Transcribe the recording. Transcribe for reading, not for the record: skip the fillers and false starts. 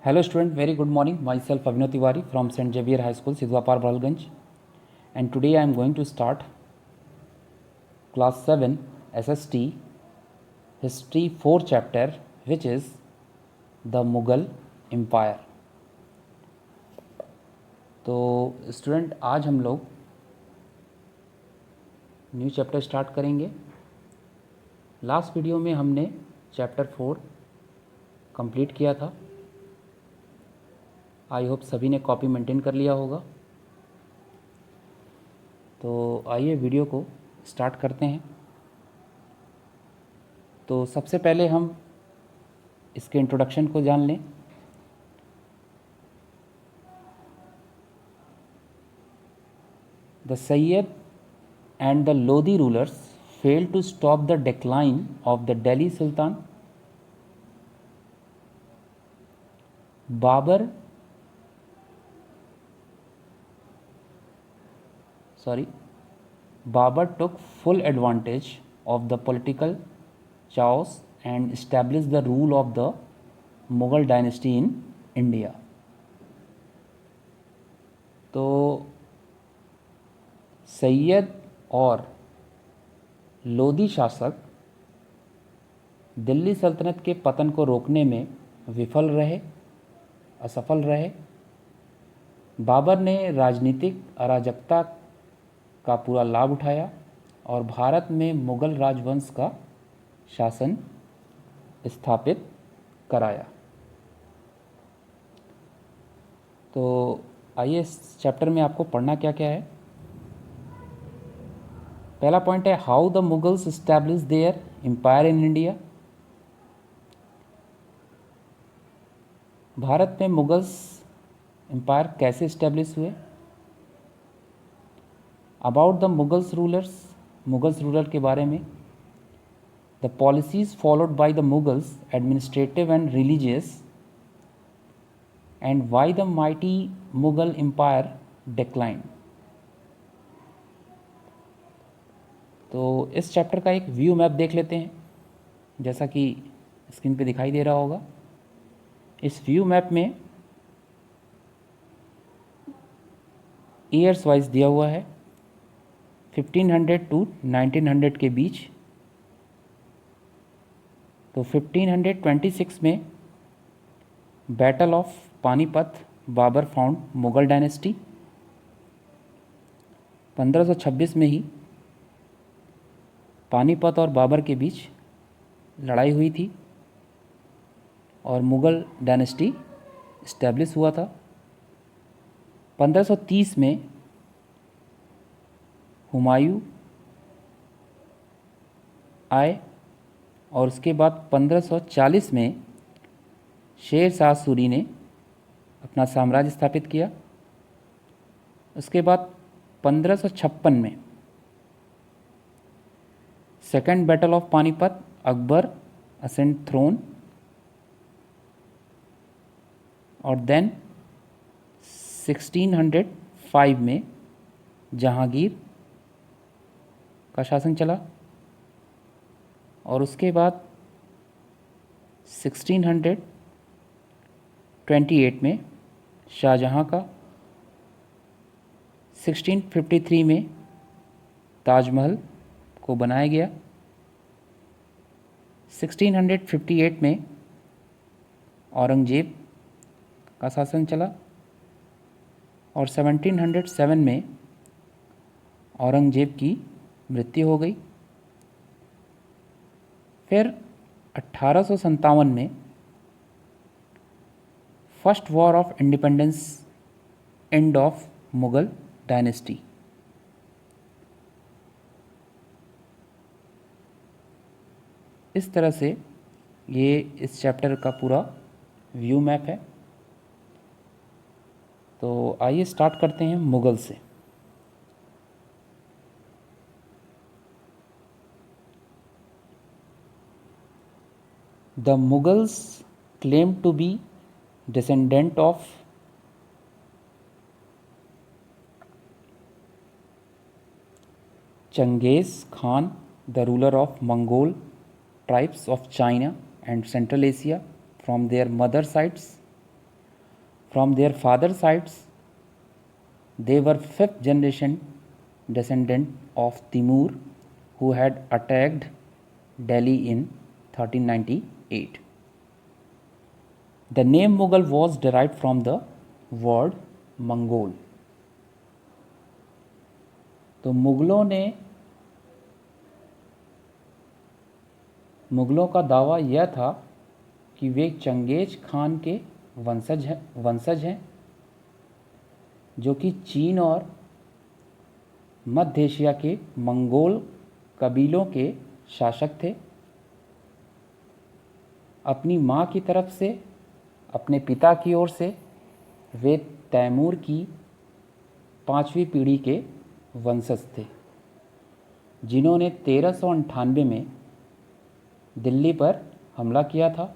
Hello student, very good morning. Myself Avinav Tiwari from St. Xavier High School, Sidwapar, Balganj. And today I am going to start class 7 SST History 4 chapter, which is the Mughal Empire. तो student आज हम लोग new chapter start करेंगे। Last video में हमने chapter 4 complete किया था। I hope सभी ने कॉपी मेंटेन कर लिया होगा। तो आइए वीडियो को स्टार्ट करते हैं। तो सबसे पहले हम इसके इंट्रोडक्शन को जान लें। The Sayyid and the Lodi rulers failed to stop the decline of the Delhi Sultan. Babur took full advantage of the political chaos and established the rule of the Mughal dynasty in India. तो सैयद और लोदी शासक दिल्ली सल्तनत के पतन को रोकने में असफल रहे। बाबर ने राजनीतिक अराजकता का पूरा लाभ उठाया और भारत में मुगल राजवंश का शासन स्थापित कराया। तो आइए इस चैप्टर में आपको पढ़ना क्या क्या है। पहला पॉइंट है how the Mughals establish their empire in India. भारत में मुगल्स एम्पायर कैसे एस्टैब्लिश हुए। अबाउट द मुगल्स रूलर के बारे में। The policies followed by the Mughals administrative and religious and why the mighty Mughal empire decline. तो इस चैप्टर का एक व्यू मैप देख लेते हैं, जैसा कि स्क्रीन पे दिखाई दे रहा होगा। इस व्यू मैप में ईयर्स वाइज दिया हुआ है 1500 टू 1900 के बीच। तो 1526 में battle of Panipat, Babur found Mughal dynasty. 1526 में ही पानीपत और बाबर के बीच लड़ाई हुई थी और मुगल डायनेस्टी इस्टेब्लिश हुआ था। 1530 में हुमायूं आए और उसके बाद 1540 में शेर शाह सूरी ने अपना साम्राज्य स्थापित किया। उसके बाद 1556 में second battle of Panipat, Akbar ascend throne. और देन 1605 में जहांगीर का शासन चला और उसके बाद 1628 में शाहजहां का। 1653 में ताजमहल को बनाया गया। 1658 में औरंगजेब का शासन चला और 1707 में औरंगजेब की मृत्यु हो गई। फिर 1857 में first war of independence, end of Mughal dynasty. इस तरह से ये इस चैप्टर का पूरा व्यू मैप है। तो आइए स्टार्ट करते हैं मुगल से। The Mughals claim to be descendant of Genghis Khan, the ruler of Mongol tribes of China and Central Asia from their mother sites. From their father's sides, they were fifth generation descendant of Timur, who had attacked Delhi in 1398. The name Mughal was derived from the word Mongol. तो मुग़लों का दावा यह था कि वे Genghis Khan के वंशज हैं जो कि चीन और मध्य एशिया के मंगोल कबीलों के शासक थे। अपनी माँ की तरफ से, अपने पिता की ओर से वे तैमूर की 5वीं पीढ़ी के वंशज थे, जिन्होंने 1398 में दिल्ली पर हमला किया था